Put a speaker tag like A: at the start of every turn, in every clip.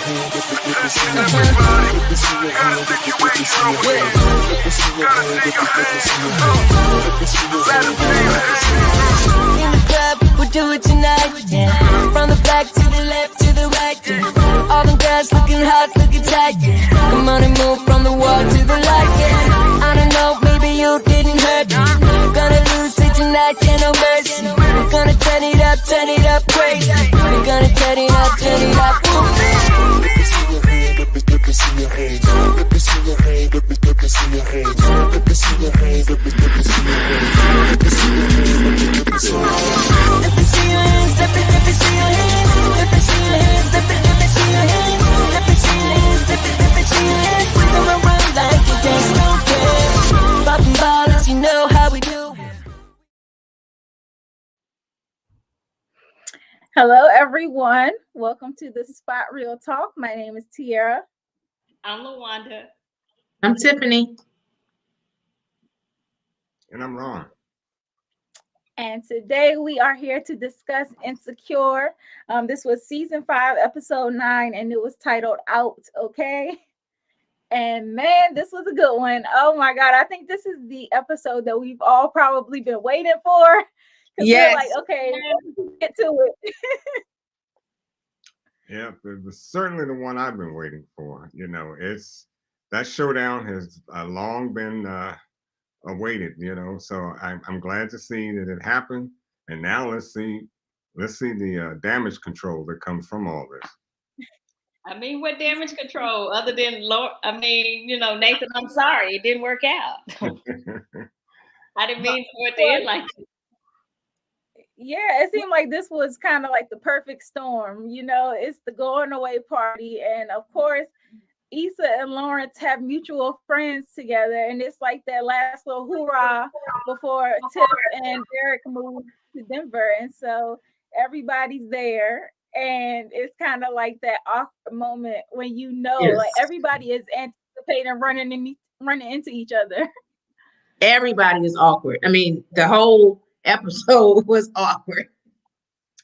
A: the club, we'll do it tonight, yeah. From the back to the left to the right, yeah. All them girls looking hot, looking tight, yeah. Come on and move from the wall to the light, yeah. I don't know, maybe you didn't hurt me. We're gonna lose it tonight, yeah, no mercy. We're gonna turn it up crazy. We're gonna turn it up, turn it up. Let me see your hands, let me see your hands, let me see your hands, let me see your hands, let me see your hands, let me see your hands, let me see your hands, let me see your hands, let me see your hands, let me see your hands, let me see your hands, let me see your hands, let me see your hands. We come around like you dance, no care. Popping bottles, you know how we do.
B: Hello, everyone. Welcome to the Spot Real Talk. My name is Tiara.
C: I'm LaWanda.
D: I'm Tiffany.
E: And I'm Ron.
B: And today we are here to discuss Insecure. This was season 5, episode 9, and it was titled Out, okay? And man, this was a good one. Oh my God. I think this is the episode that we've all probably been waiting for.
D: Yes.
B: We're like, okay, let's get to it.
E: Yeah, it was certainly the one I've been waiting for. You know, that showdown has long been awaited. You know, so I'm glad to see that it happened. And now let's see the damage control that comes from all this.
C: I mean, what damage control other than Nathan? I'm sorry, it didn't work out. I didn't mean for it to end like that.
B: Yeah, it seemed like this was kind of like the perfect storm. You know, it's the going away party. And of course, Issa and Lawrence have mutual friends together. And it's like that last little hoorah before Tiff and Derek moved to Denver. And so everybody's there. And it's kind of like that awkward moment when like everybody is anticipating running into each other.
D: Everybody is awkward. I mean, the whole episode was awkward.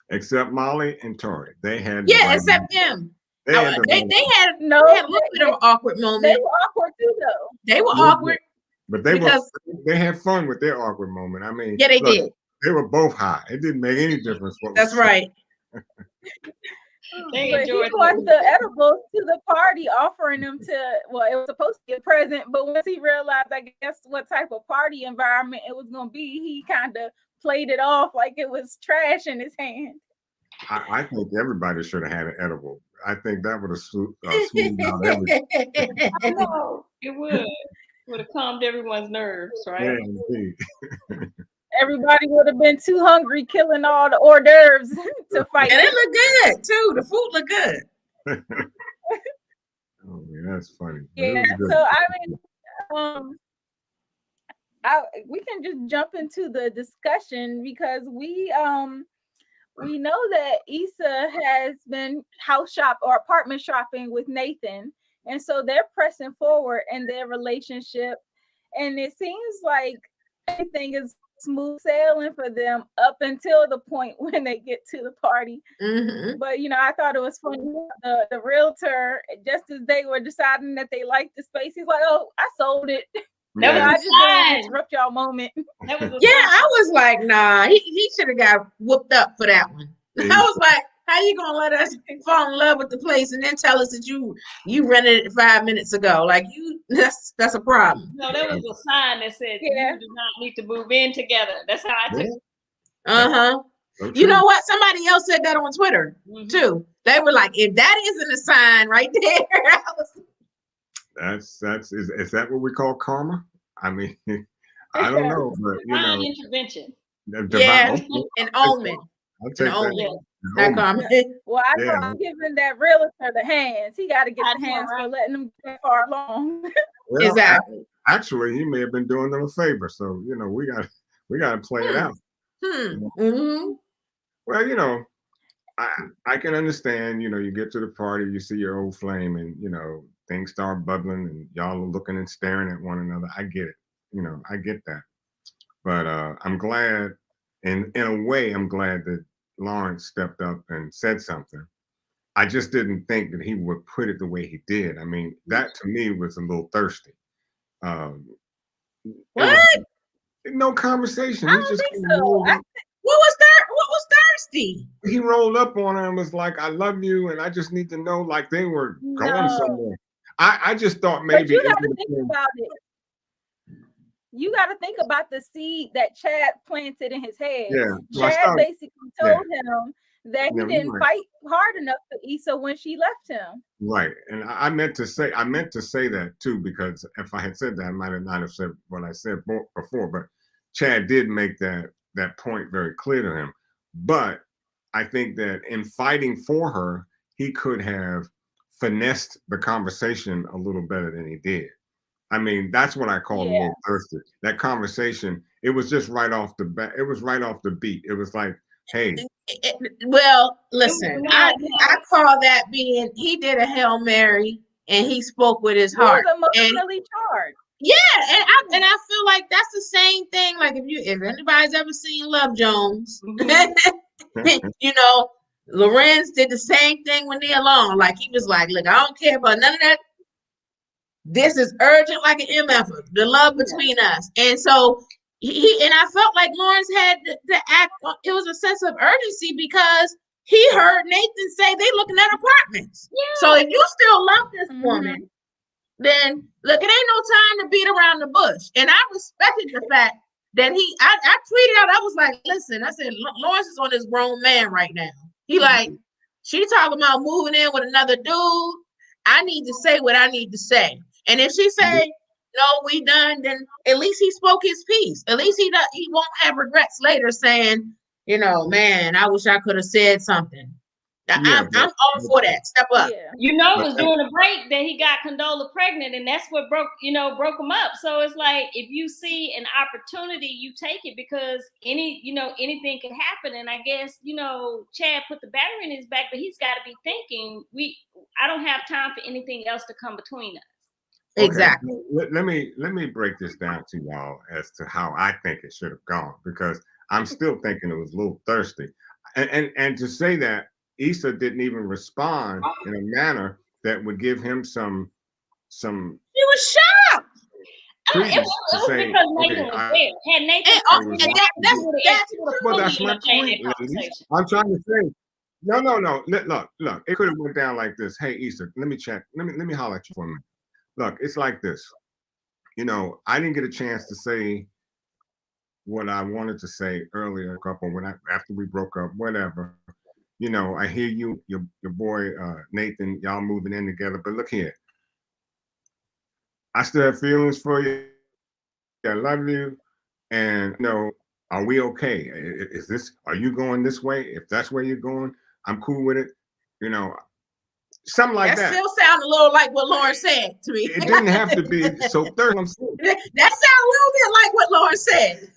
E: Except Molly and Tori. They had
D: except them. They had a little bit of an awkward moment.
B: They were awkward too, though.
D: They were awkward.
E: But they had fun with their awkward moment. I mean,
D: yeah, they did.
E: They were both high. It didn't make any difference.
D: That's right.
B: But he brought the edibles to the party, offering them it was supposed to be a present, but once he realized, I guess, what type of party environment it was going to be, he kind of played it off like it was trash in his hand.
E: I think everybody should have had an edible. I think that would have smoothed out everything.
C: I know, it would have calmed everyone's nerves, right?
E: Yeah, indeed.
B: Everybody would have been too hungry, killing all the hors d'oeuvres to fight.
D: And it looked good too. The food looked good.
E: Oh man, that's funny.
B: Yeah. So I mean, we can just jump into the discussion because we know that Issa has been apartment shopping with Nathan, and so they're pressing forward in their relationship, and it seems like everything is smooth sailing for them up until the point when they get to the party.
D: Mm-hmm.
B: But I thought it was funny. The realtor, just as they were deciding that they liked the space, he's like, "Oh, I sold it."
C: Yeah.
B: I just didn't interrupt y'all moment.
C: I
D: was like, nah, he should have got whooped up for that one. I was like, how you gonna let us fall in love with the place and then tell us that you rented it 5 minutes ago? Like that's a problem.
C: No, there was a sign that said you do not need to move in together. That's how I took it.
D: Uh-huh. Okay. You know what? Somebody else said that on Twitter too. They were like, if that isn't a sign right there.
E: Is that what we call karma? I mean, I don't know, but
C: divine intervention.
D: An omen.
E: I'll take that.
B: Well, I thought giving that realtor the hands. He got to get the hands for letting them get far along.
E: Well,
D: exactly.
E: Actually, he may have been doing them a favor. So we got to play it out.
D: Mm-hmm.
E: Well, I can understand. You get to the party, you see your old flame, and things start bubbling, and y'all are looking and staring at one another. I get it. I get that. But I'm glad, in a way, I'm glad that Lawrence stepped up and said something, I just didn't think that he would put it the way he did. I mean, that to me was a little thirsty. Um, it
D: What?
E: was no conversation.
B: I
E: He
B: don't
E: just
B: think
E: kinda
B: so.
E: rolled up.
D: What was thirsty?
E: He rolled up on her and was like, "I love you, and I just need to know." Like they were going
B: No,
E: somewhere. I just thought
B: but
E: maybe
B: you
E: it
B: got to
E: would
B: think
E: have been.
B: about it. You got to think about the seed that Chad planted in his head.
E: Yeah. So I
B: Chad
E: started.
B: basically
E: Yeah.
B: told him that he
E: No, you're
B: didn't
E: right.
B: fight hard enough for Issa when she left him.
E: Right. And I meant to say that too, because if I had said that, I might have not have said what I said before. But Chad did make that point very clear to him. But I think that in fighting for her, he could have finessed the conversation a little better than he did. I mean, that's what I call a
B: Yeah.
E: little thirsty. That conversation, it was just right off the bat. It was right off the beat. It was like, hey,
D: Well, listen, I
C: mad.
D: call that being he did a Hail Mary and he spoke with his
B: He was
D: heart. And
B: emotionally charged.
D: yeah, and I feel like that's the same thing. Like if anybody's ever seen Love Jones, you know, Lorenz did the same thing when they're alone. Like he was like, look, I don't care about none of that. This is urgent like an MF, the love between us. And so he and I felt like Lawrence had to act. It was a sense of urgency because he heard Nathan say they looking at apartments. So if you still love this woman, then look, it ain't no time to beat around the bush. And I respected the fact that I tweeted out, I was like, listen, I said, Lawrence is on this grown man right now. He like, she talking about moving in with another dude. I need to say what I need to say. And if she say, no, we done, then at least he spoke his piece. At least he won't have regrets later saying, you know, man, I wish I could have said something.
E: Yeah,
D: I'm all for that. Step up.
B: Yeah.
C: You know, it was during the break that he got Condola pregnant, and that's what broke him up. So it's like if you see an opportunity, you take it because anything can happen. And I guess Chad put the battery in his back, but he's got to be thinking I don't have time for anything else to come between us.
E: Okay,
D: Exactly.
E: let me break this down to y'all as to how I think it should have gone, because I'm still thinking it was a little thirsty, and to say that Issa didn't even respond in a manner that would give him some
D: He was shocked.
E: credence to
C: It
E: say,
C: because
E: okay,
C: Nathan was there. Had Nathan
E: well, that's my point, ladies. I'm trying to say, no. Look, it could have went down like this. Hey, Issa, let me check. Let me holler at you for a minute. Look, it's like this. I didn't get a chance to say what I wanted to say earlier, after we broke up, whatever. I hear your boy Nathan, y'all moving in together, but look here. I still have feelings for you. I love you. And are we okay? Are you going this way? If that's where you're going, I'm cool with it. Something like that.
D: Still sound a little like what Lawrence said to me.
E: It didn't have to be so thirsty.
D: That sounds a little bit like what Lawrence said.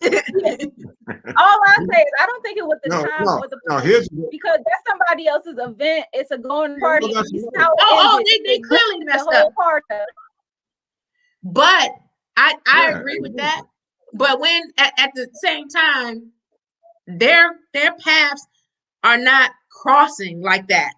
B: All I say is I don't think it was the time or the
E: No,
B: place, because that's somebody else's event. It's a going party.
E: Well,
D: they clearly messed up.
B: Party.
D: But I agree with that. But when at the same time, their paths are not crossing like that.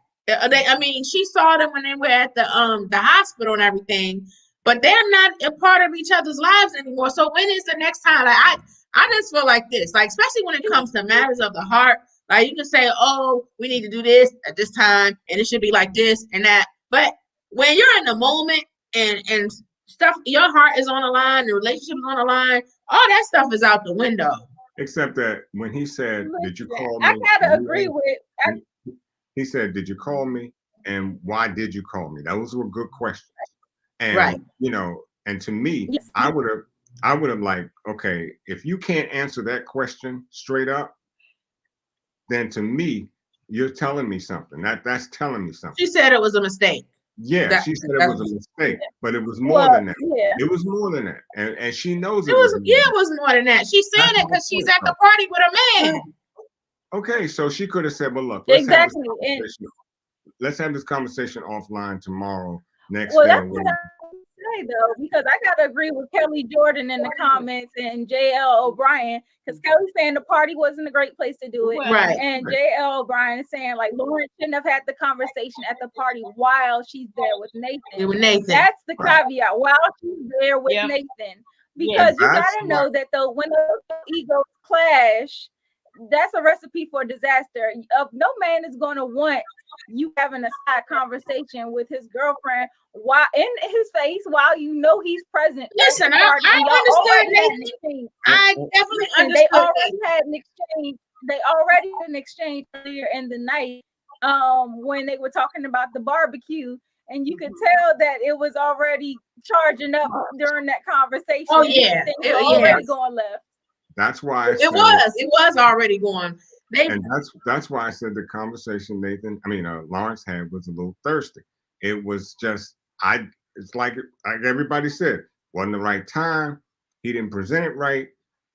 D: She saw them when they were at the hospital and everything, but they're not a part of each other's lives anymore. So when is the next time? Like I just feel like this, like especially when it comes to matters of the heart, like you can say, oh, we need to do this at this time, and it should be like this and that. But when you're in the moment and stuff, your heart is on the line, the relationship is on the line, all that stuff is out the window.
E: Except that when he said, "Did you call me?"
B: I gotta agree with.
E: He said, "Did you call me? And why did you call me?" Those were good questions. And
D: right.
E: And to me,
B: yes.
E: I would have like, okay, if you can't answer that question straight up, then to me, you're telling me something. That's telling me something.
D: She said it was a mistake.
E: Yeah, she said it was a mistake, but it was more than that.
B: Yeah.
E: It was more than that, and she knows
D: it was. It was more than that. She said it because she's at the party with a man.
E: Okay, so she could have said, "Well, look, let's have this conversation offline tomorrow, next day."
B: That's what I say though, because I gotta agree with Kelly Jordan in the comments and JL O'Brien, because Kelly's saying the party wasn't a great place to do it.
D: Right.
B: And JL O'Brien is saying like Lawrence shouldn't have had the conversation at the party while she's there with Nathan.
D: With Nathan.
B: That's the caveat, while she's there with Nathan. Because you gotta know that though when those egos clash, that's a recipe for disaster. No man is going to want you having a side conversation with his girlfriend while in his face while you know he's present.
D: Listen, I understand Nathan. I definitely understand.
B: They already had an exchange. They already had an exchange earlier in the night when they were talking about the barbecue, and you could tell that it was already charging up during that conversation.
D: Oh yeah,
B: it was already going left.
E: That's why
D: it was already going.
E: And that's why I said the conversation Lawrence had was a little thirsty. It was just it's like everybody said, wasn't the right time. He didn't present it right,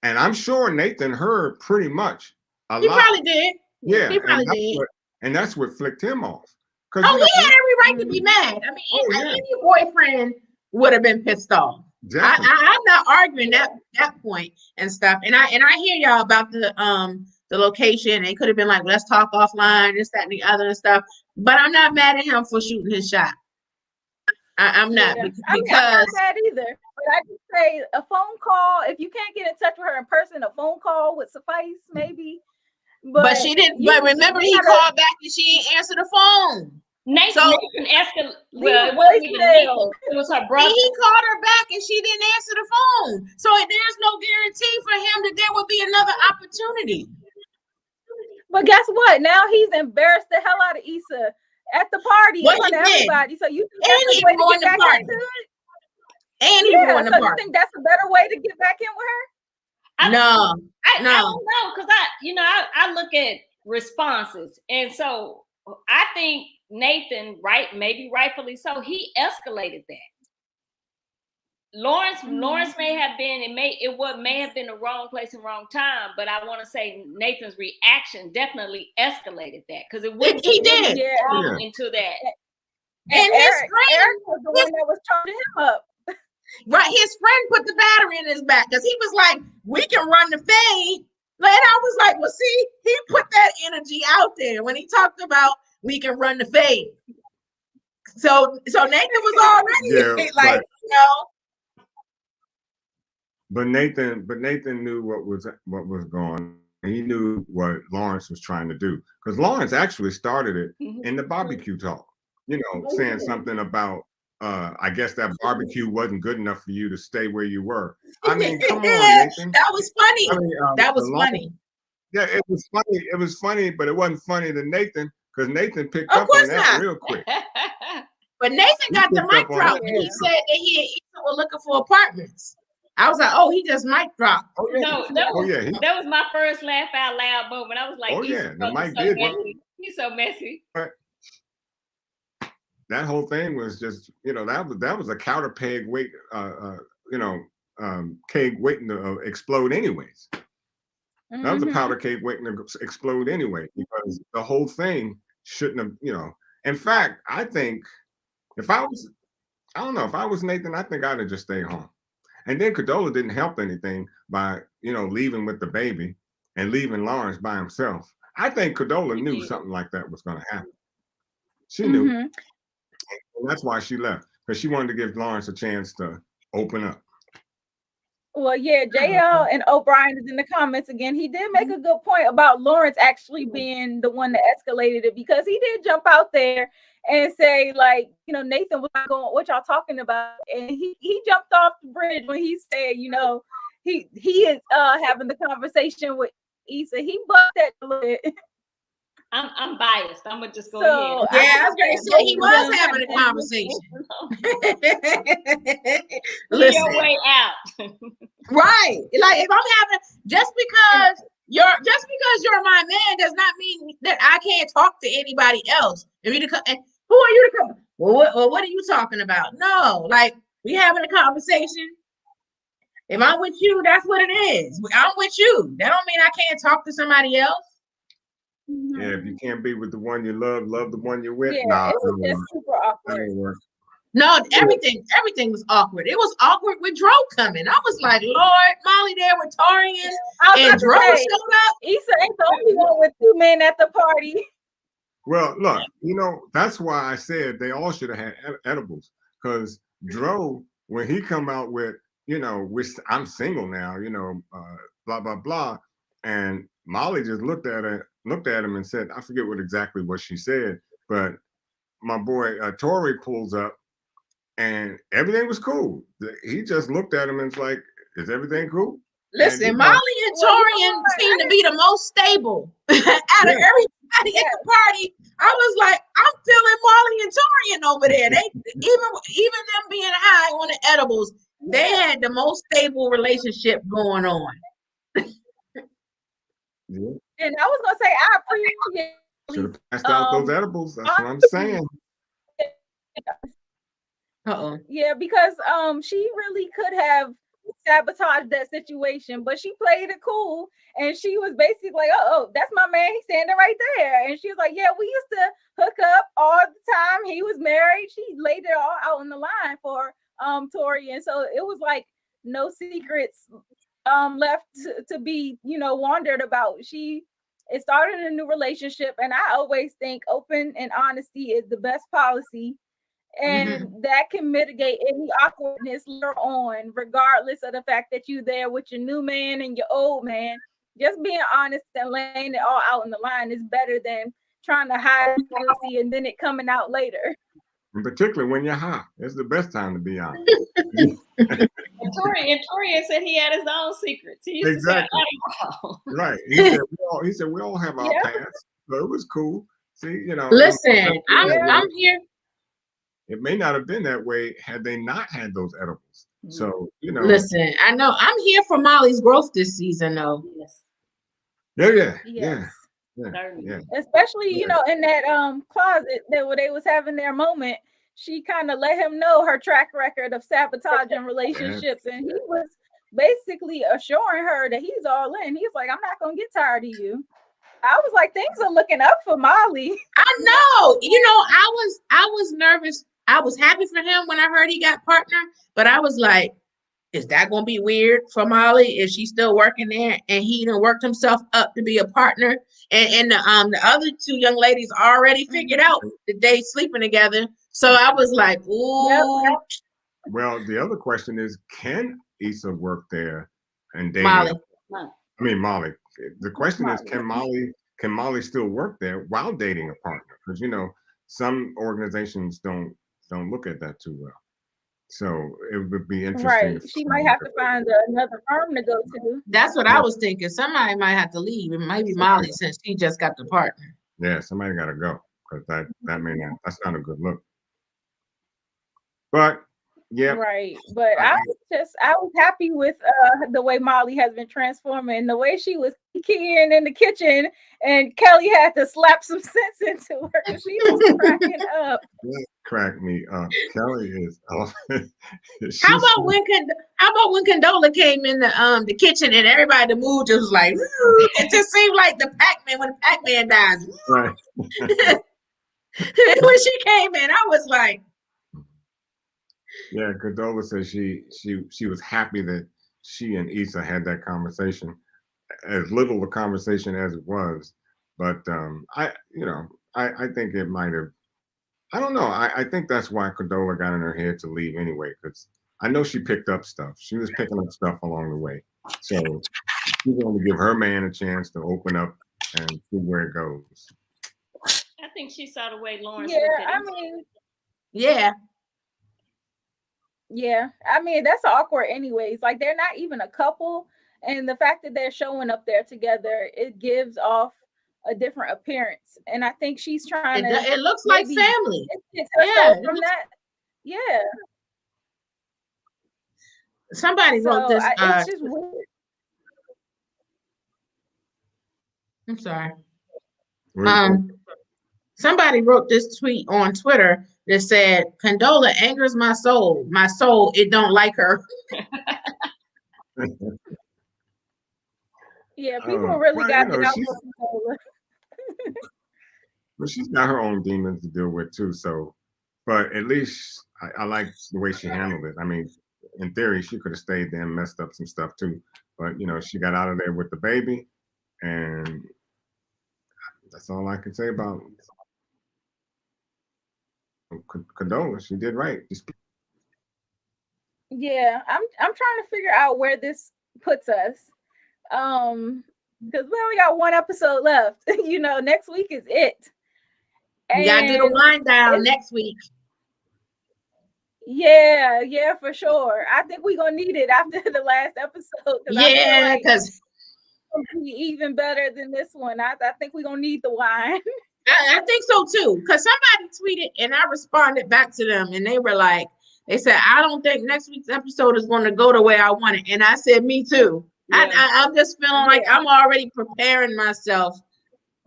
E: and I'm sure Nathan heard pretty much a lot.
D: He probably did.
E: Yeah,
D: he probably did.
E: And that's what flicked him off.
D: Oh, he had every right to be mad. I mean, any boyfriend would have been pissed off. I'm not arguing that point and stuff. And I hear y'all about the location. It could have been like, let's talk offline, this, that, and the other and stuff. But I'm not mad at him for shooting his shot. I'm not because
B: I'm not mad either. But I just say a phone call. If you can't get in touch with her in person, a phone call would suffice, maybe.
D: But she didn't. But remember, he called back and she didn't answer the phone.
C: Nathan Escalation. Well, it wasn't even Nathan. It was her brother.
D: He called her back and she didn't answer the phone. So there's no guarantee for him that there will be another opportunity.
B: But guess what? Now he's embarrassed the hell out of Issa at the party in front of everybody. So you think that's a way to get back into it?
D: And he ruined the party.
B: You think that's a better way to get back in with her?
C: I don't know, because I look at responses, and so I think Nathan, maybe rightfully so, he escalated that. Lawrence may have been, it may have been the wrong place and wrong time, but I want to say Nathan's reaction definitely escalated that, because it wouldn't
D: he did
C: into that.
B: And Eric was the one that was charging him up.
D: Right, his friend put the battery in his back because he was like, "We can run the fade." And I was like, "Well, see, he put that energy out there when he talked about we can run the fade." So Nathan was already
E: But Nathan knew what was going on. He knew what Lawrence was trying to do, because Lawrence actually started it in the barbecue talk. Saying something about. I guess that barbecue wasn't good enough for you to stay where you were. I mean, come on, Nathan.
D: That was funny. That was funny.
E: Yeah, it was funny. It was funny, but it wasn't funny to Nathan, because Nathan picked up on that real quick.
D: But Nathan got the mic drop when he said that he and Issa were looking for apartments. I was like, oh, he just mic dropped.
C: Oh, yeah. That was my first laugh out loud moment. I was like,
E: the mic did.
C: He's so messy.
E: Right. That whole thing was just, that was a counter peg weight, keg waiting to explode anyways. That was a powder keg waiting to explode anyway, because the whole thing shouldn't have, In fact, I think if I was Nathan, I think I'd have just stayed home. And then Condola didn't help anything by, leaving with the baby and leaving Lawrence by himself. I think Condola knew something like that was going to happen. She knew. And that's why she left, because she wanted to give Lawrence a chance to open up.
B: Well, yeah, JL and O'Brien is in the comments again. He did make a good point about Lawrence actually being the one that escalated it, because he did jump out there and say, like, Nathan was like, going, what y'all talking about? And he jumped off the bridge when he said, he is having the conversation with Issa. He bucked that a little bit.
C: I'm biased. I'm gonna just go ahead.
D: Yeah, I was gonna say he was having a conversation.
C: Listen. Your way out.
D: Right. Like, if I'm having, just because you're my man does not mean that I can't talk to anybody else. Who are you to come? Well, what are you talking about? No, like, we having a conversation. If I'm with you, that's what it is. I'm with you. That don't mean I can't talk to somebody else.
E: Yeah, if you can't be with the one you love the one you're with.
B: Yeah,
E: nah,
B: it was just super awkward.
D: No, everything was awkward. It was awkward with Dro coming. I was like, Lord, Molly there with Taurean, and Dro showed up.
B: Issa ain't the only one with 2 men at the party.
E: Well, look, that's why I said they all should have had edibles, because Dro, when he come out with, I'm single now, blah blah blah, and Molly just looked at him and said, I forget exactly what she said, but my boy Tori pulls up, and everything was cool. He just looked at him and was like, "Is everything cool?"
D: Listen, Molly and Taurean seem to be the most stable out of everybody at the party. I was like, I'm feeling Molly and Taurean over there. They even them being high on the edibles, they had the most stable relationship going on.
E: Yeah.
B: And I was gonna say, I appreciate.
E: Should have passed out those edibles. That's what I'm saying.
B: Yeah, because she really could have sabotaged that situation, but she played it cool, and she was basically like, oh, that's my man, he's standing right there. And she was like, yeah, we used to hook up all the time. He was married. She laid it all out on the line for Tori, and so it was like no secrets left to be wondered about. It started a new relationship, and I always think open and honesty is the best policy. And that can mitigate any awkwardness later on, regardless of the fact that you're there with your new man and your old man. Just being honest and laying it all out on the line is better than trying to hide pussy and then it coming out later.
E: And particularly when you're high, it's the best time to be honest.
C: And Taurean said he had his own secrets. He used
E: exactly.
C: To say,
E: right. He said we all have our past, so it was cool. See,
D: Listen, I'm here.
E: It may not have been that way had they not had those edibles. So,
D: Listen, I know I'm here for Molly's growth this season, though.
E: Yes.
B: Yeah.
E: Yeah.
B: Especially, in that closet where they was having their moment, she kind of let him know her track record of sabotaging relationships. And he was basically assuring her that he's all in. He's like, I'm not gonna get tired of you. I was like, things are looking up for Molly.
D: I know. I was nervous. I was happy for him when I heard he got partner, but I was like, is that going to be weird for Molly? Is she still working there? And he done worked himself up to be a partner. And the other 2 young ladies already figured out that they sleeping together. So I was like, ooh.
B: Yep.
E: Well, the other question is, can Issa work there and date
D: Molly?
E: Molly. The question is, can Molly still work there while dating a partner? Because some organizations don't look at that too well. So it would be interesting.
B: Right. She might have to find another firm to go to.
D: That's what I was thinking. Somebody might have to leave. It might be Molly since she just got the partner.
E: Yeah, somebody got to go because that may not. That's not a good look. But yeah.
B: Right. But I was happy with the way Molly has been transforming, the way she was keying in the kitchen, and Kelly had to slap some sense into her because she was cracking up.
E: Crack me up. Kelly is
D: How about when Condola came in the kitchen and everybody in the mood just was like, it just seemed like the Pac-Man when the Pac-Man dies.
E: Right.
D: When she came in, I was like,
E: yeah, Condola said she was happy that she and Issa had that conversation, as little a conversation as it was. But I think it might have. I don't know. I think that's why Condola got in her head to leave anyway, because I know she picked up stuff. She was picking up stuff along the way. So she's going to give her man a chance to open up and see where it goes.
C: I think she saw the way Lawrence.
B: Yeah, I mean, that's awkward anyways. Like, they're not even a couple, and the fact that they're showing up there together, it gives off a different appearance. And I think she's trying
D: it looks like family.
B: From that. Yeah.
D: Somebody wrote this.
B: It's just weird.
D: I'm sorry. Somebody wrote this tweet on Twitter that said, Condola angers my soul. My soul, it don't like her.
B: Yeah, people really got it out for Condola.
E: But she's got her own demons to deal with too. So, but at least I like the way she handled it. I mean, in theory, she could have stayed there and messed up some stuff too, but you know, she got out of there with the baby, and that's all I can say about Condola. She did right.
B: Yeah, I'm trying to figure out where this puts us. Because we only got one episode left. You know, next week is it.
D: We gotta do the wind down next week.
B: Yeah, for sure. I think we're gonna need it after the last episode.
D: Yeah, because
B: it'll be even better than this one. I think we're gonna need the wine.
D: I think so too. Because somebody tweeted and I responded back to them, and they were like, they said, I don't think next week's episode is going to go the way I want it. And I said, me too. Yeah. I'm just feeling like I'm already preparing myself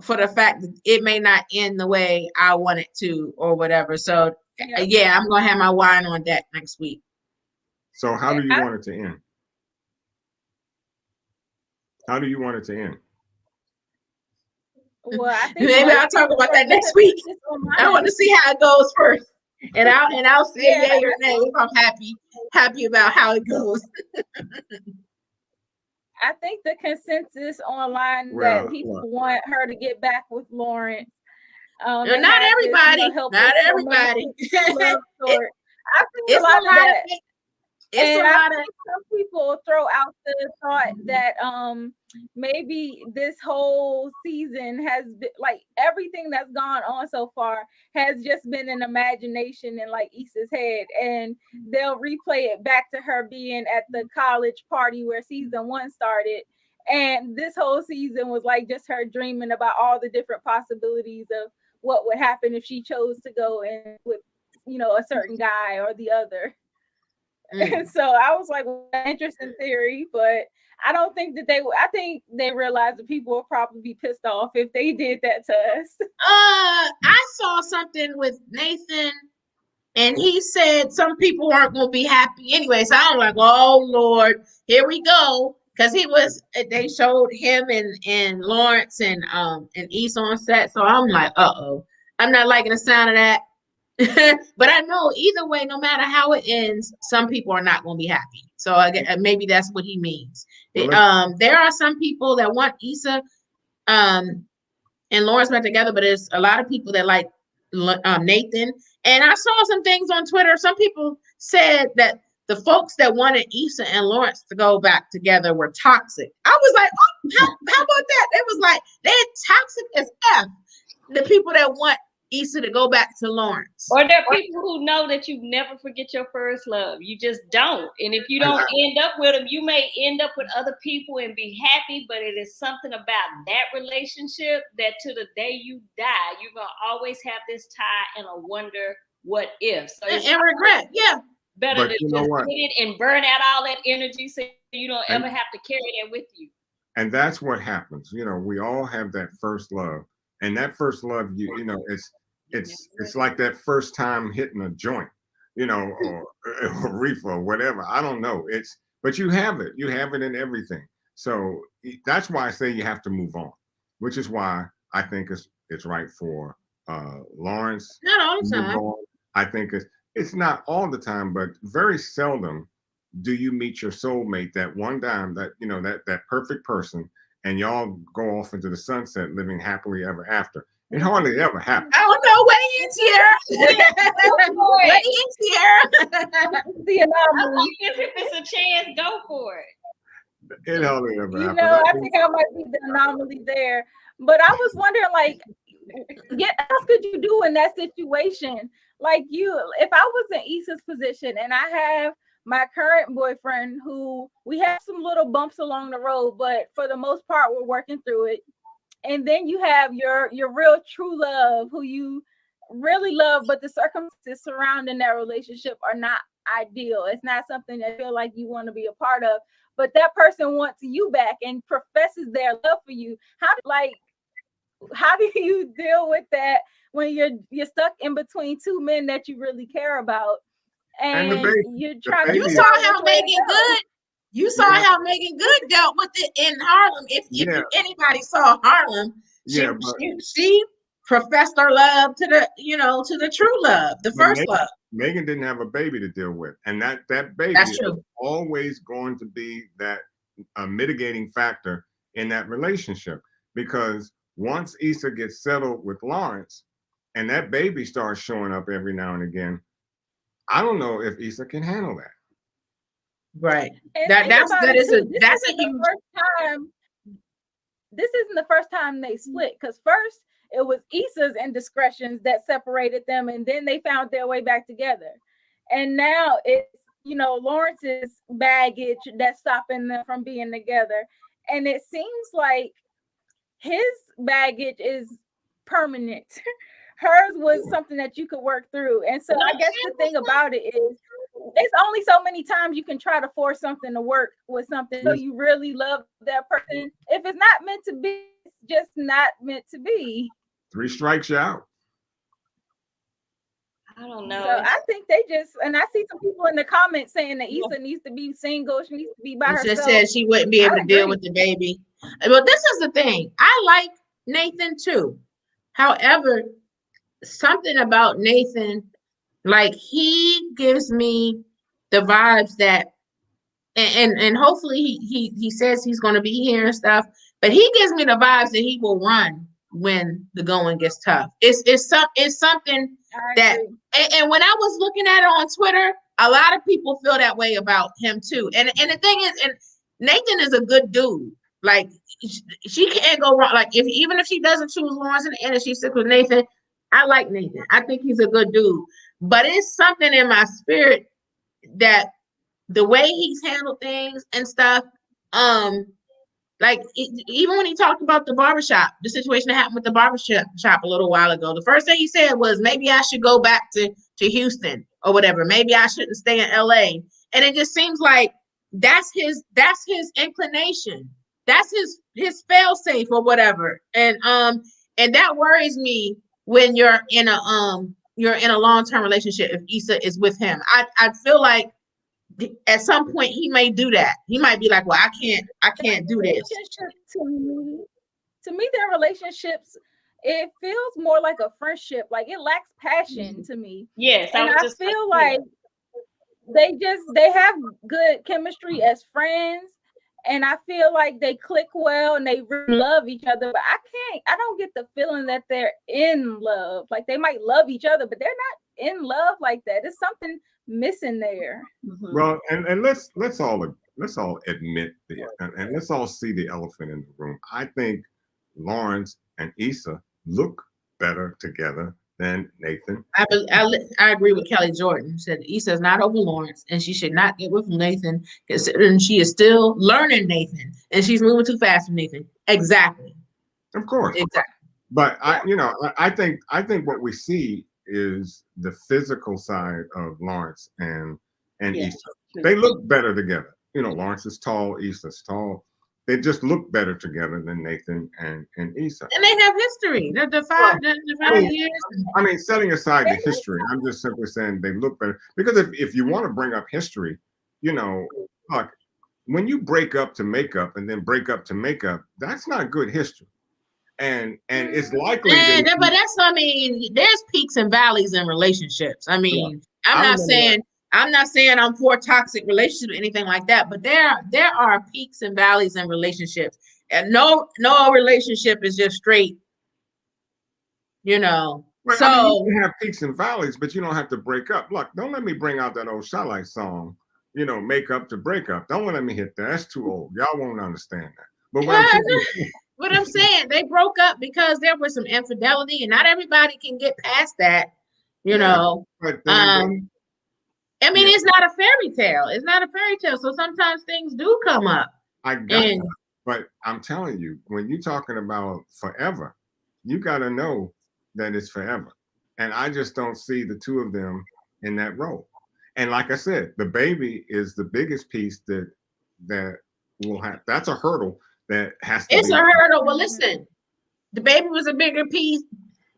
D: for the fact that it may not end the way I want it to or whatever. So yeah, I'm going to have my wine on deck next week.
E: So how do you want it to end? How do you want it to end?
B: Well, I think
D: maybe I'll talk about that next week. I want to see how it goes first. And I'll say yay or nay if I'm happy about how it goes.
B: I think the consensus online that people want her to get back with Lawrence.
D: Not everybody. Not everybody.
B: I think a lot of that. I think some people throw out the thought that maybe this whole season has been like everything that's gone on so far has just been an imagination in like Issa's head, and they'll replay it back to her being at the college party where season 1 started, and this whole season was like just her dreaming about all the different possibilities of what would happen if she chose to go in with, you know, a certain guy or the other. And so I was like, well, interesting theory, but I don't think that I think they realized that people would probably be pissed off if they did that to us.
D: I saw something with Nathan, and he said some people aren't going to be happy anyway. So I'm like, oh Lord, here we go. Because they showed him and Lawrence and Issa on set. So I'm like, I'm not liking the sound of that. But I know either way, no matter how it ends, some people are not going to be happy. So maybe that's what he means. Well, there are some people that want Issa and Lawrence back together, but there's a lot of people that like Nathan. And I saw some things on Twitter. Some people said that the folks that wanted Issa and Lawrence to go back together were toxic. I was like, oh, how about that? They was like, they're toxic as F. The people that want Issa to go back to Lawrence.
C: Or there are people who know that you never forget your first love. You just don't. And if you don't end up with them, you may end up with other people and be happy, but it is something about that relationship that to the day you die, you're going to always have this tie and a wonder what if. So and
D: regret, yeah.
C: Better to just get it and burn out all that energy so you don't ever have to carry that with you.
E: And that's what happens. You know, we all have that first love. And that first love, you know, it's like that first time hitting a joint, you know, or reefer or whatever. I don't know. But you have it. You have it in everything. So that's why I say you have to move on, which is why I think it's right for Lawrence.
D: Not all the time.
E: I think it's not all the time, but very seldom do you meet your soulmate that one time, that, you know, that perfect person, and y'all go off into the sunset living happily ever after. It hardly ever happens.
D: I don't know. Wait in here.
B: The anomaly.
C: If it's a chance, go for it.
E: It hardly ever happens.
B: You know, I think I might be the anomaly there. But I was wondering, like, what else could you do in that situation? Like, if I was in Issa's position and I have my current boyfriend who we have some little bumps along the road, but for the most part, we're working through it. And then you have your real true love who you really love, but the circumstances surrounding that relationship are not ideal. It's not something that you feel like you want to be a part of, but that person wants you back and professes their love for you. How do you deal with that when you're stuck in between two men that you really care about? And you're trying to.
D: You saw how Megan Good. You saw how Megan Good dealt with it in Harlem. If anybody saw Harlem, she professed her love to the true love, the first love.
E: Megan didn't have a baby to deal with, and that baby
D: That's
E: is
D: true.
E: always going to be that mitigating factor in that relationship, because once Issa gets settled with Lawrence and that baby starts showing up every now and again, I don't know if Issa can handle that.
D: Right.
B: And
D: That
B: think
D: that's
B: about
D: that
B: it
D: is
B: too.
D: a that's a huge.
B: This isn't the first time they split, because first it was Issa's indiscretions that separated them, and then they found their way back together. And now it's, you know, Lawrence's baggage that's stopping them from being together. And it seems like his baggage is permanent. Hers was something that you could work through. And so I guess the thing about it is, it's only so many times you can try to force something to work with something. So you really love that person. If it's not meant to be, it's just not meant to be.
E: 3 strikes you out.
C: I don't know.
B: So I think they just, and I see some people in the comments saying that Issa needs to be single. She needs to be by
D: She
B: herself.
D: said she wouldn't be able
B: I
D: to deal
B: agree.
D: with the baby. Well, this is the thing. I like Nathan too. However, something about Nathan, like, he gives me the vibes that, and hopefully he says he's going to be here and stuff, but he gives me the vibes that he will run when the going gets tough. It's something that, and when I was looking at it on Twitter, a lot of people feel that way about him too. And the thing is, and Nathan is a good dude. Like, she can't go wrong. Like, even if she doesn't choose Lawrence in the end and she sticks with Nathan, I like Nathan. I think he's a good dude. But it's something in my spirit that the way he's handled things and stuff, like, even when he talked about the barbershop, the situation that happened with the barbershop a little while ago, the first thing he said was, maybe I should go back to Houston or whatever. Maybe I shouldn't stay in LA. And it just seems like that's his inclination. That's his fail safe or whatever. And that worries me when you're in a long-term relationship. If Issa is with him, I feel like at some point he may do that. He might be like, well, I can't do this.
B: To me, their relationships, it feels more like a friendship. Like, it lacks passion to me.
C: Yes,
B: and I feel like they have good chemistry as friends, and I feel like they click well and they really love each other. But I don't get the feeling that they're in love. Like, they might love each other, but they're not in love like that. There's something missing there.
E: Well, and let's all admit and let's all see the elephant in the room. I think Lawrence and Issa look better together than Nathan.
D: I agree with Kelly Jordan. Said Issa is not over Lawrence, and she should not get with Nathan, considering she is still learning Nathan, and she's moving too fast for Nathan. Exactly.
E: Of course.
D: Exactly.
E: But I think what we see is the physical side of Lawrence and Issa. They look better together. Lawrence is tall, Issa's tall. They just look better together than Nathan and Issa.
D: And they have history. The 5 years.
E: I mean, setting aside the history, I'm just simply saying they look better. Because if you want to bring up history, look, when you break up to make up and then break up to make up, that's not good history. And it's likely
D: but there's peaks and valleys in relationships. I mean, I'm not saying I'm for toxic relationships or anything like that, but there are peaks and valleys in relationships. And no relationship is just straight,
E: Well,
D: so
E: I mean, you can have peaks and valleys, but you don't have to break up. Look, don't let me bring out that old Shy song, make up to break up. Don't let me hit that. That's too old. Y'all won't understand that. But
D: what I'm saying, they broke up because there was some infidelity, and not everybody can get past that, But it's not a fairy tale. It's not a fairy tale. So sometimes things do come up.
E: I got that. But I'm telling you, when you're talking about forever, you got to know that it's forever. And I just don't see the two of them in that role. And like I said, the baby is the biggest piece that will have. That's a hurdle that has to.
D: It's a hurdle. Well, listen, the baby was a big piece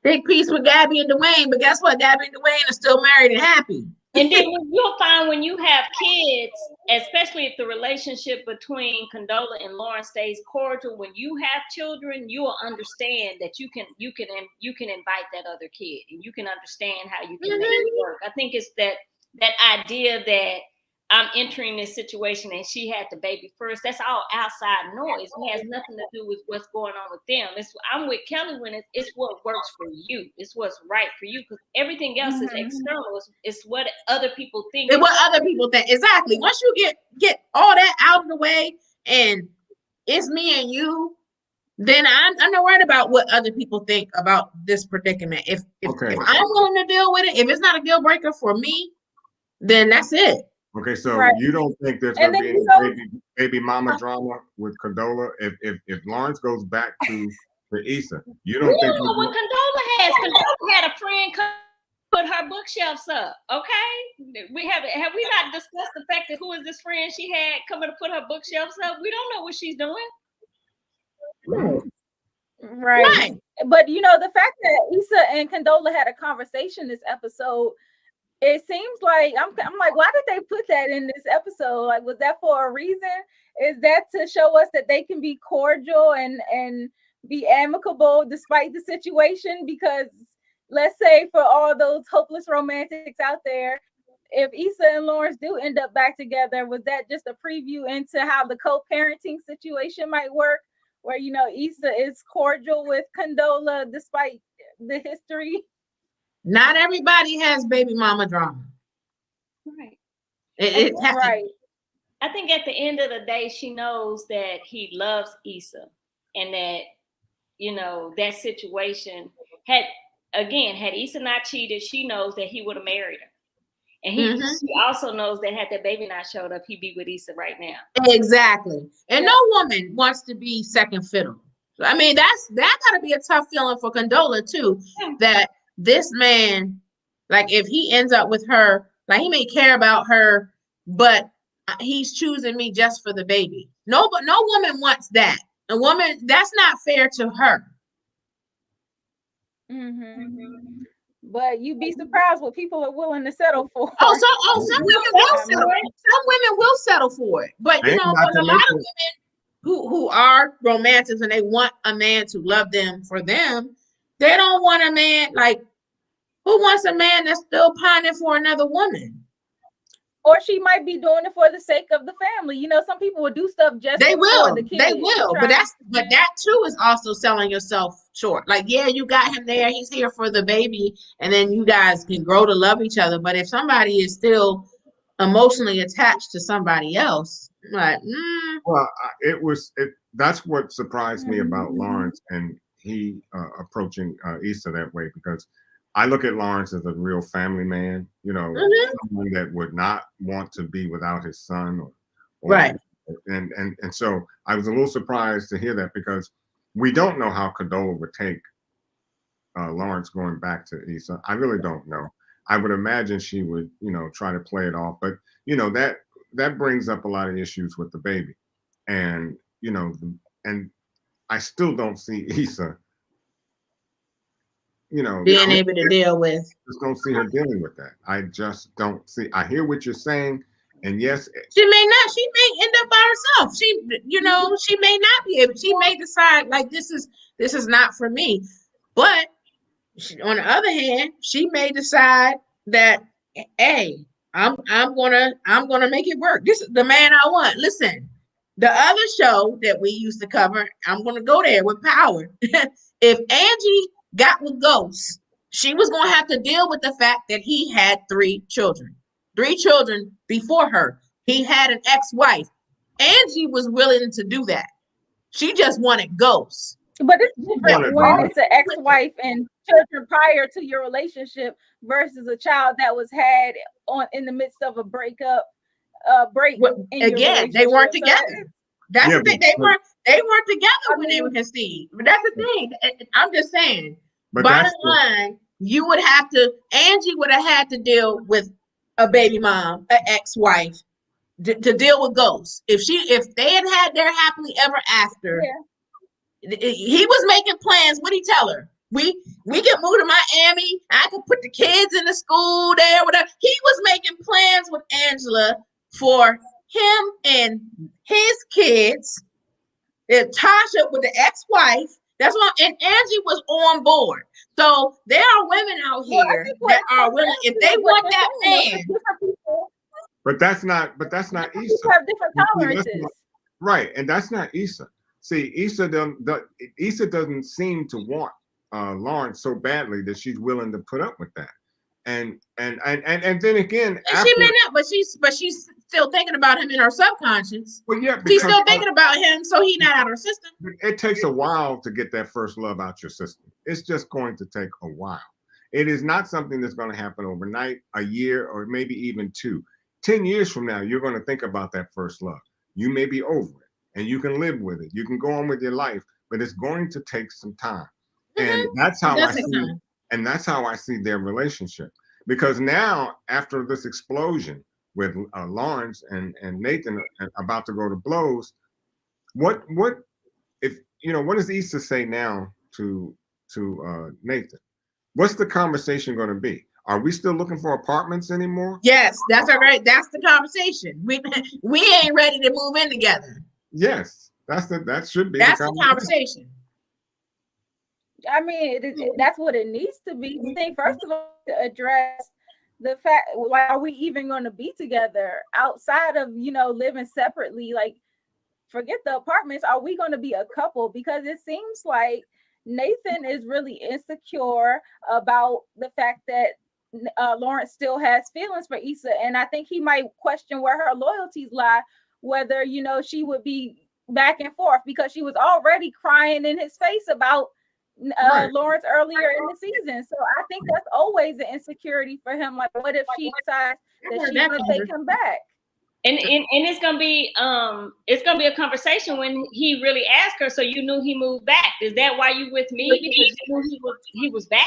D: with Gabby and Dwayne. But guess what? Gabby and Dwayne are still married and happy.
C: And then you'll find when you have kids, especially if the relationship between Condola and Lawrence stays cordial, when you have children, you will understand that you can invite that other kid, and you can understand how you can make it work. I think it's that idea that I'm entering this situation and she had the baby first. That's all outside noise. It has nothing to do with what's going on with them. I'm with Kelly when it's what works for you. It's what's right for you, because everything else is external. It's what other people think.
D: And what other people think. Exactly. Once you get all that out of the way and it's me and you, then I'm not worried about what other people think about this predicament. If I'm willing to deal with it, if it's not a deal breaker for me, then that's it.
E: Okay, so you don't think there's
B: And
E: going to be
B: then,
E: any baby mama drama with Condola if Lawrence goes back to Issa? You don't think
C: what Condola has? Condola had a friend come put her bookshelves up. Okay, have we not discussed the fact that who is this friend she had coming to put her bookshelves up? We don't know what she's doing.
B: Right. But you know, the fact that Issa and Condola had a conversation this episode, it seems like I'm like, why did they put that in this episode? Like, was that for a reason? Is that to show us that they can be cordial and be amicable despite the situation? Because let's say for all those hopeless romantics out there, if Issa and Lawrence do end up back together, was that just a preview into how the co-parenting situation might work? Where, you know, Issa is cordial with Condola despite the history.
D: Not everybody has baby mama drama.
C: Right.
B: Right.
C: I think at the end of the day, she knows that he loves Issa, and that, you know, that situation had Issa not cheated, she knows that he would have married her. And he also knows that had that baby not showed up, he'd be with Issa right now.
D: Exactly. And no woman wants to be second fiddle. I mean, that gotta be a tough feeling for Condola too. That this man, like, if he ends up with her, like, he may care about her, but he's choosing me just for the baby. No woman wants that. A woman, that's not fair to her.
B: But you'd be surprised what people are willing to settle for.
D: Some women will settle for it. But you know, but a lot of women who are romantics and they want a man to love them for them, they don't want a man like, who wants a man that's still pining for another woman?
B: Or she might be doing it for the sake of the family. You know, some people will do stuff just for the kids.
D: They will. But that too is also selling yourself short. Like, yeah, you got him there. He's here for the baby, and then you guys can grow to love each other. But if somebody is still emotionally attached to somebody else, like,
E: well, that's what surprised me about Lawrence and he approaching Issa that way, because I look at Lawrence as a real family man, you know, someone that would not want to be without his son.
D: Right.
E: And so I was a little surprised to hear that, because we don't know how Condola would take Lawrence going back to Issa. I really don't know. I would imagine she would, you know, try to play it off. But, you know, that brings up a lot of issues with the baby. And, you know, and I still don't see Issa, you know,
D: being able to deal with.
E: Just don't see her dealing with that. I just don't see. I hear what you're saying, and yes,
D: she may not. She may end up by herself. She, you know, she may not be able. She may decide like this is not for me. But on the other hand, she may decide that, hey, I'm gonna make it work. This is the man I want. Listen, the other show that we used to cover, I'm gonna go there with Power. If Angie got with Ghost, she was going to have to deal with the fact that he had 3 children before her. He had an ex-wife. Angie was willing to do that. She just wanted Ghost.
B: But it's different when it's an ex-wife and children prior to your relationship versus a child that was had in the midst of a breakup.
D: Again, they weren't together. That's the thing. They weren't together when they were conceived. But that's the thing. I'm just saying. But bottom line, Angie would have had to deal with a baby mom, an ex-wife, to deal with Ghost. If they had their happily ever after, he was making plans. What'd he tell her? We can move to Miami. I could put the kids in the school there, whatever. He was making plans with Angela for him and his kids. And Tasha with the ex-wife. That's why, and Angie was on board. So there are women out here that are willing, if they want that man.
E: But that's not Issa.
B: People have different tolerances.
E: Right, and that's not Issa. See, Issa doesn't seem to want Lawrence so badly that she's willing to put up with that. And then again,
D: and she may not, but she's still thinking about him in her subconscious.
E: Well, yeah,
D: she's still thinking about him, so he's not out of her system.
E: It takes a while to get that first love out your system. It's just going to take a while. It is not something that's going to happen overnight, a year, or maybe even 2. 10 years from now, you're going to think about that first love. You may be over it, and you can live with it. You can go on with your life, but it's going to take some time. And that's how I see. And that's how I see their relationship. Because now, after this explosion with Lawrence and Nathan about to go to blows, what does Issa say now to Nathan? What's the conversation going to be? Are we still looking for apartments anymore?
D: Yes, that's that's the conversation. We ain't ready to move in together.
E: Yes, that should be
D: the conversation.
B: I mean, that's what it needs to be. I think first of all, to address the fact, like, are we even going to be together outside of living separately? Like, forget the apartments. Are we going to be a couple? Because it seems like Nathan is really insecure about the fact that Lawrence still has feelings for Issa, and I think he might question where her loyalties lie. Whether she would be back and forth, because she was already crying in his face about Lawrence earlier in the season. So I think that's always an insecurity for him. Like, what if she decides that she's gonna take him back?
C: And it's gonna be a conversation when he really asked her. So you knew he moved back. Is that why you with me? Because you knew he was back.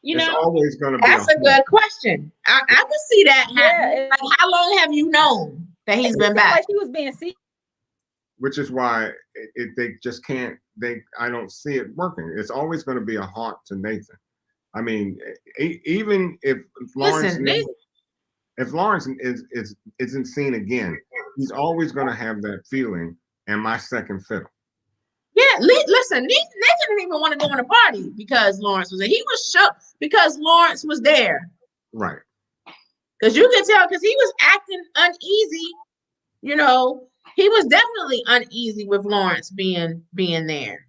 E: It's always gonna be.
D: That's a good question. I can see that happening. Like, how long have you known that he's been back?
B: Like he was being seen.
E: Which is why they just can't. I don't see it working. It's always going to be a haunt to Nathan. I mean, even if Lawrence, if Lawrence isn't seen again, he's always going to have that feeling. And my second fiddle.
D: Yeah, listen, Nathan didn't even want to go in a party because Lawrence was there. He was shocked because Lawrence was there.
E: Right.
D: Because you can tell, because he was acting uneasy. He was definitely uneasy with Lawrence being there.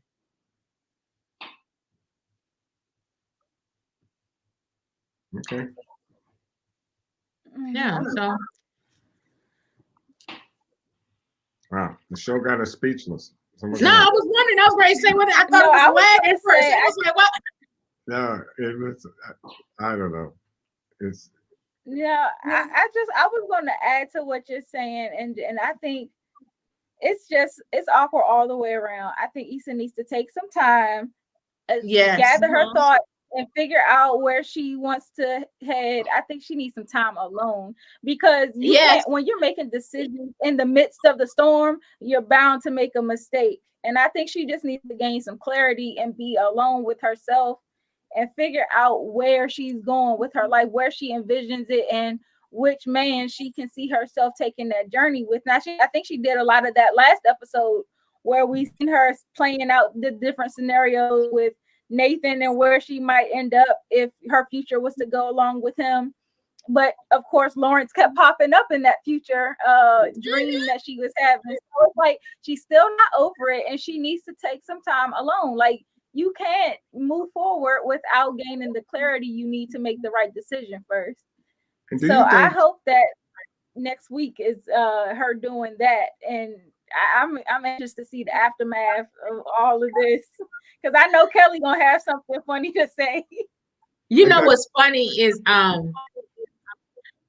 E: Okay.
D: Yeah. So.
E: Wow, the show got us speechless.
D: I was wondering. I was ready to say what I thought it was a at first. I was like, what?
E: No, it was. I don't know. It's.
B: Yeah, I was going to add to what you're saying, and I think it's awkward all the way around. I think Issa needs to take some time, gather her thoughts, and figure out where she wants to head. I think she needs some time alone, because when you're making decisions in the midst of the storm, you're bound to make a mistake. And I think she just needs to gain some clarity and be alone with herself and figure out where she's going with her life, where she envisions it, and which man she can see herself taking that journey with. Now, I think she did a lot of that last episode where we seen her playing out the different scenarios with Nathan and where she might end up if her future was to go along with him. But of course, Lawrence kept popping up in that future dream that she was having. So it's like she's still not over it, and she needs to take some time alone. Like, you can't move forward without gaining the clarity you need to make the right decision first. So I hope that next week is her doing that, and I'm anxious to see the aftermath of all of this, because I know Kelly gonna have something funny to say.
D: You know what's funny is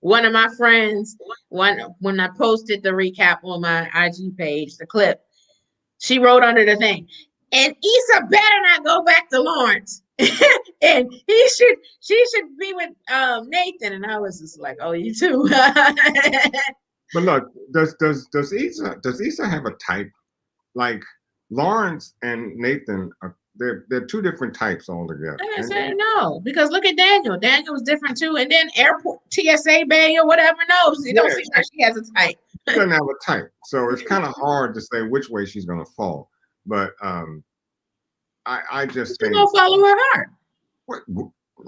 D: one of my friends, when I posted the recap on my IG page, the clip, she wrote under the thing, and Issa better not go back to Lawrence. And she should be with Nathan. And I was just like, oh, you too.
E: But look, does Issa have a type? Like, Lawrence and Nathan are they're two different types altogether.
D: I said no, because look at Daniel. Daniel was different too, and then airport TSA bay or whatever. No, she don't seem like she has a type.
E: She doesn't have a type, so it's kind of hard to say which way she's gonna fall. But I just think
D: gonna follow her heart.
E: What,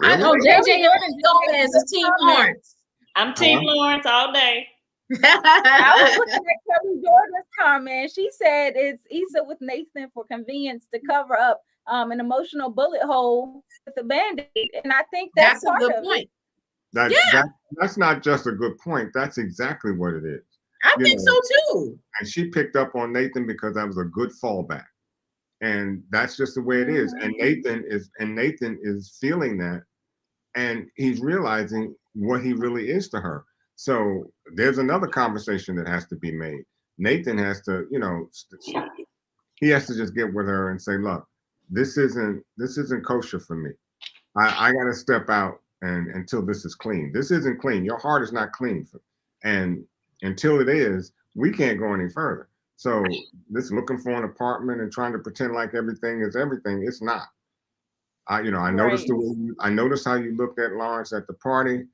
D: I know
E: really?
D: JJ Lopez is Team Lawrence.
C: I'm Team Lawrence all day.
B: I was looking at Kelly Jordan's comment. She said it's Issa with Nathan for convenience to cover up an emotional bullet hole with a band-aid. And I think that's
D: a good point.
E: That's not just a good point. That's exactly what it is.
D: I think so too.
E: And she picked up on Nathan because that was a good fallback. And that's just the way it is. And Nathan is feeling that, and he's realizing what he really is to her. So there's another conversation that has to be made. Nathan has to, he has to just get with her and say, look, this isn't kosher for me. I got to step out and until this is clean. This isn't clean. Your heart is not clean. And until it is, we can't go any further. So this looking for an apartment and trying to pretend like everything is everything, it's not. I noticed I noticed how you looked at Lawrence at the party.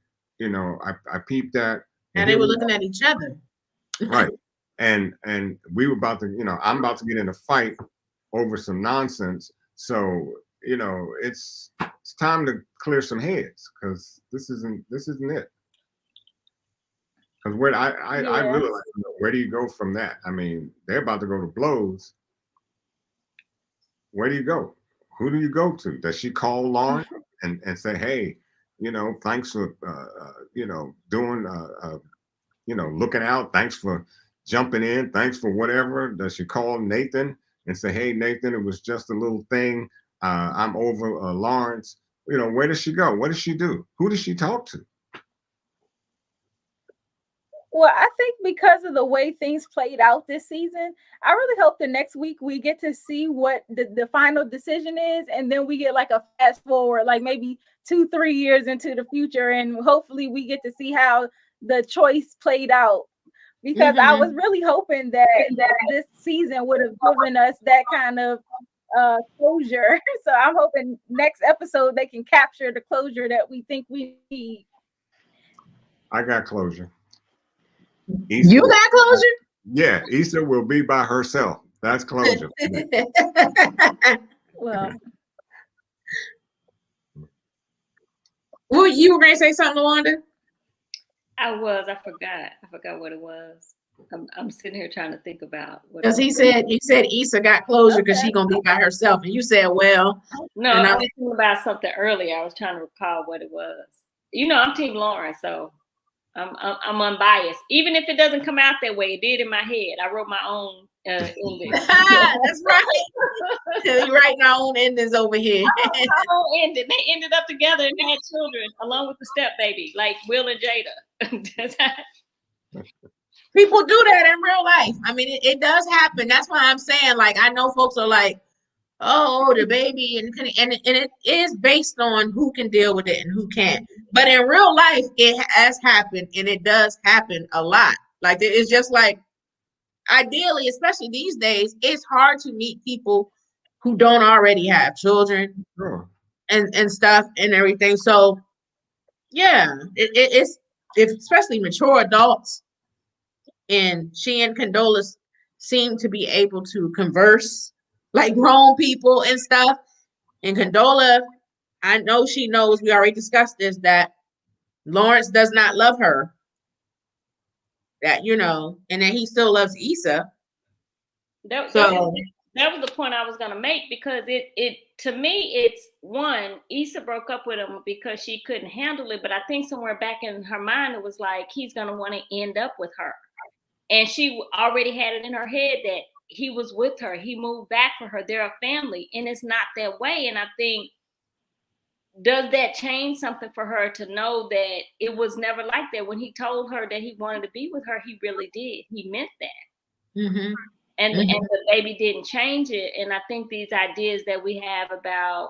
E: I peeped that.
D: And they were looking at each other.
E: Right. And we were about to, I'm about to get in a fight over some nonsense. So, it's time to clear some heads because this isn't it. Because I really like to know, where do you go from that? I mean, they're about to go to blows. Where do you go? Who do you go to? Does she call Lauren and say, hey, thanks for doing looking out, thanks for jumping in, thanks for whatever? Does she call Nathan and say, hey Nathan, it was just a little thing, I'm over Lawrence? Where does she go? What does she do? Who does she talk to?
B: Well, I think because of the way things played out this season, I really hope the next week we get to see what the final decision is, and then we get like a fast forward, like maybe 2-3 years into the future, and hopefully we get to see how the choice played out. Because I was really hoping that this season would have given us that kind of closure. So I'm hoping next episode they can capture the closure that we think we need.
E: I got closure.
D: Issa, you got closure?
E: Yeah, Issa will be by herself. That's closure.
B: Well,
D: you were going to say something, Wanda?
C: I forgot what it was. I'm sitting here trying to think about what.
D: Because he said Issa got closure because she's gonna be by herself, and you said, well,
C: no, I was thinking about something earlier. I was trying to recall what it was. I'm Team Lawrence, so I'm unbiased. Even if it doesn't come out that way, it did in my head. I wrote my own ending.
D: That's right. You're writing our own endings over here.
C: Our own ending. They ended up together and had children along with the step baby, like Will and Jada.
D: People do that in real life. I mean, it does happen. That's why I'm saying, like, I know folks are like, oh, the baby, and it is based on who can deal with it and who can't. But in real life, it has happened, and it does happen a lot. Like, it's just like, ideally, especially these days, it's hard to meet people who don't already have children and stuff and everything. So, yeah, it's especially mature adults. And she and Condola seem to be able to converse like grown people and stuff. And Condola, I know she knows, we already discussed this, that Lawrence does not love her. That, and then he still loves Issa.
C: That was the point I was going to make, because it to me, it's one, Issa broke up with him because she couldn't handle it. But I think somewhere back in her mind, it was like, he's going to want to end up with her. And she already had it in her head that he was with her. He moved back for her. They're a family. And it's not that way. And I think, does that change something for her to know that it was never like that? When he told her that he wanted to be with her, he really did. He meant that.
D: Mm-hmm.
C: And the baby didn't change it. And I think these ideas that we have about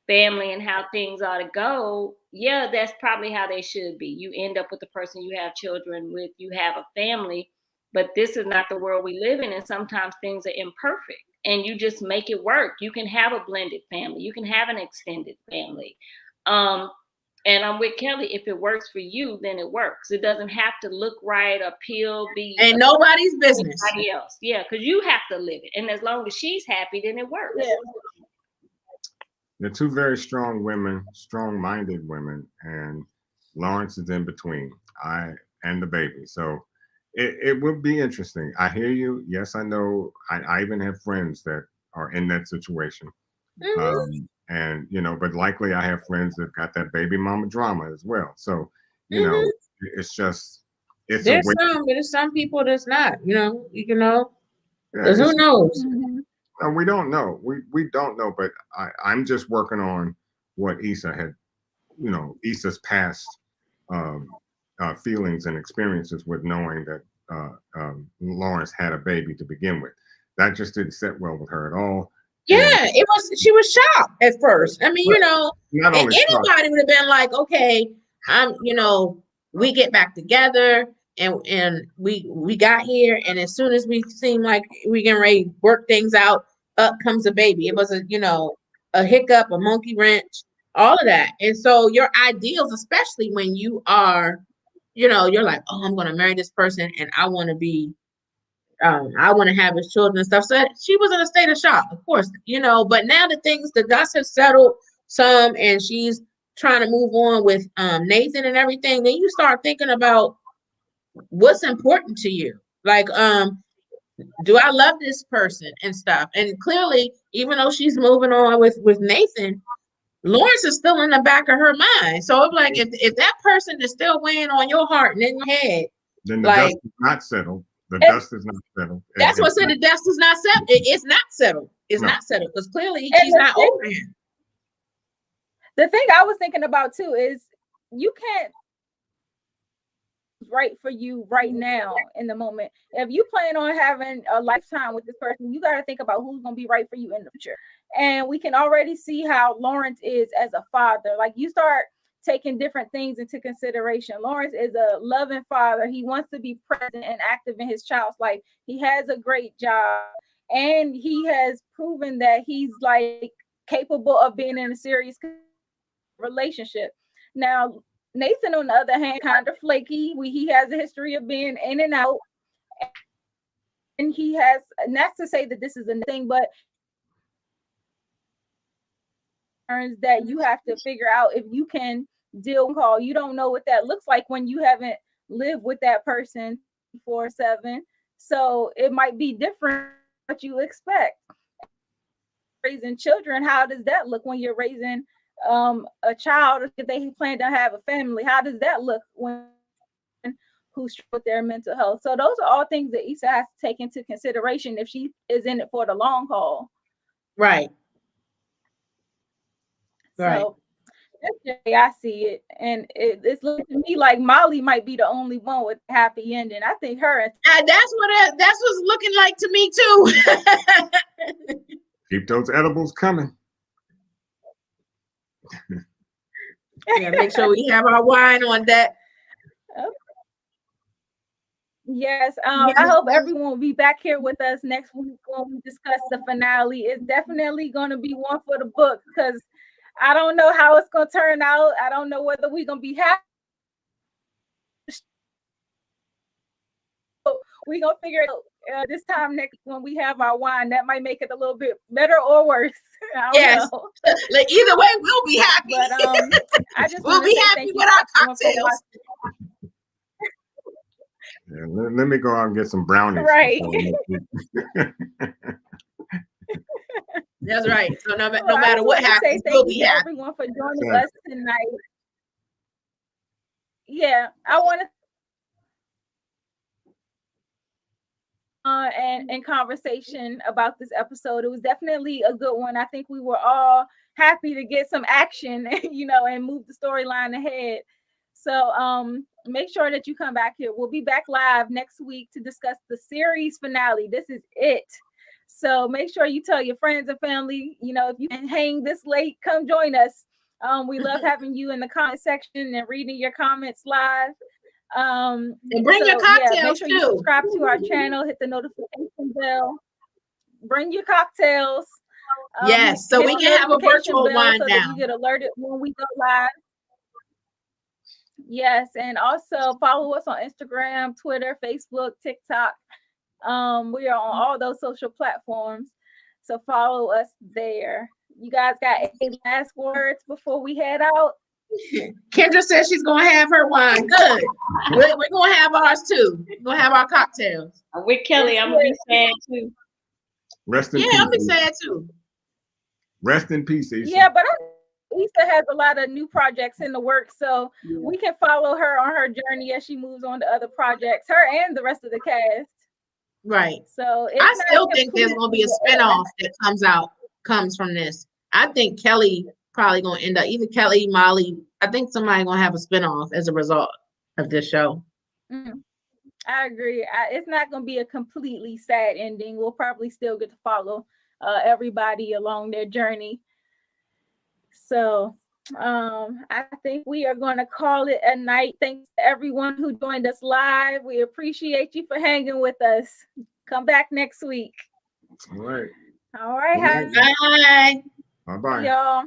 C: family and how things ought to go, yeah, that's probably how they should be. You end up with the person you have children with, you have a family. But this is not the world we live in, and sometimes things are imperfect. and you just make it work. You can have a blended family. You can have an extended family. And I'm with Kelly. If it works for you, then it works. It doesn't have to look right, appeal, be
D: Ain't nobody's business.
C: anybody else. Yeah, because you have to live it. And as long as she's happy, then it works.
B: Yeah.
E: They're two very strong women, strong-minded women, and Lawrence is in between, and the baby. So it will be interesting. I hear you. Yes, I know. I even have friends that are in that situation. And, you know, but likely I have friends that got that baby mama drama as well. So, you know, it's just, it's
D: There's some, but there's some people that's not,
E: yeah,
D: who knows?
E: no, we don't know. We don't know, but I'm just working on what Issa had, you know, Issa's past feelings and experiences with knowing that Lawrence had a baby to begin with. That just didn't sit well with her at all.
D: Yeah, she was shocked at first. I mean, you know,
E: Not only shocked,
D: anybody would have been like, okay, we get back together and we got here, and as soon as we seem like we can ready to work things out, up comes a baby. It was a hiccup, a monkey wrench, all of that. And so your ideals, especially when you are, you're like, oh, I'm gonna marry this person and I want to be I want to have his children and stuff. So she was in a state of shock, of course, but now the dust has settled some and she's trying to move on with Nathan and everything. Then you start thinking about what's important to you. Like, do I love this person and stuff? And clearly, even though she's moving on with Nathan, Lawrence is still in the back of her mind. So it's like, if that person is still weighing on your heart and in your head,
E: then the dust is not settled. The dust is not settled.
D: That's what said the dust is not settled. It's not settled. It's not settled because clearly she's not over him.
B: The thing I was thinking about too is you can't right for you right now in the moment. If you plan on having a lifetime with this person, you got to think about who's going to be right for you in the future. And we can already see how Lawrence is as a father. Like, you start taking different things into consideration. Lawrence is a loving father. He wants to be present and active in his child's life. He has a great job, and he has proven that he's like capable of being in a serious relationship. Now, Nathan, on the other hand, kind of flaky. He has a history of being in and out, and he has, not to say that this is a thing, but that you have to figure out if you can deal with call. You don't know what that looks like when you haven't lived with that person 24/7. So it might be different what you expect. Raising children, how does that look when you're raising a child? If they plan to have a family, how does that look when who's with their mental health? So those are all things that Issa has to take into consideration if she is in it for the long haul.
D: Right.
B: So that's the way I see it. And it's looking to me like Molly might be the only one with a happy ending. I think her.
D: That's what's looking like to me too.
E: Keep those edibles coming.
D: Yeah, make sure we have our wine on that.
B: Yes. I hope everyone will be back here with us next week when we discuss the finale. It's definitely going to be one for the book because I don't know how it's going to turn out. I don't know whether we're going to be happy. We're going to figure it out this time next when we have our wine. That might make it a little bit better or worse. I don't know.
D: Like, either way, we'll be happy.
B: But I just
D: we'll be happy with our cocktails.
E: Yeah, let me go out and get some brownies.
B: Right.
D: That's right. So no matter what happens, we'll be happy.
B: Thank you everyone for joining us tonight. Yeah, I want to and conversation about this episode. It was definitely a good one. I think we were all happy to get some action, and move the storyline ahead. So make sure that you come back here. We'll be back live next week to discuss the series finale. This is it. So make sure you tell your friends and family, if you can hang this late, come join us. We love having you in the comment section and reading your comments live.
D: And bring your cocktails
B: make sure
D: too.
B: you subscribe to our channel, hit the notification bell. bring your cocktails.
D: Yes, so
B: hit
D: we
B: the
D: can have a
B: notification
D: virtual
B: bell
D: wind
B: so that
D: down.
B: you get alerted when we go live. Yes, and also follow us on Instagram, Twitter, Facebook, TikTok. We are on all those social platforms, so follow us there. You guys got any last words before we head out?
D: Kendra says she's gonna have her wine. Good. We're gonna have ours too. We're gonna have our cocktails.
C: With Kelly, I'm gonna be sad too.
E: Rest in
D: Yeah,
E: peace.
D: I'm
E: Issa.
D: excited too.
E: Rest in peace, Issa.
B: Yeah, but Issa has a lot of new projects in the works, so we can follow her on her journey as she moves on to other projects, her and the rest of the cast.
D: Right.
B: So it's
D: I
B: not
D: still think there's gonna be a
B: completely-
D: spinoff that comes from this. I think Kelly probably gonna end up either Kelly, Molly. I think somebody gonna have a spinoff as a result of this show.
B: I agree. It's not going to be a completely sad ending. We'll probably still get to follow everybody along their journey. So I think we are going to call it a night. Thanks to everyone who joined us live. We appreciate you for hanging with us. Come back next week.
E: All right.
B: All right.
D: Bye.
E: Bye-bye.
B: Y'all.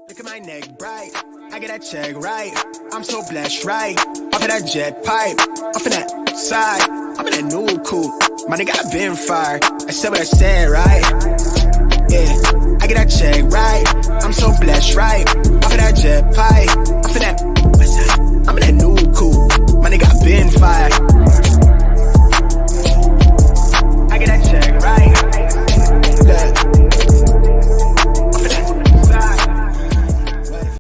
F: Look at my neck bright. I get that check right. I'm so blessed, right? Off of that jet pipe. Off of that side. I'm in that new coupe. My nigga, I been fired. I said what I said, right? Yeah. I get that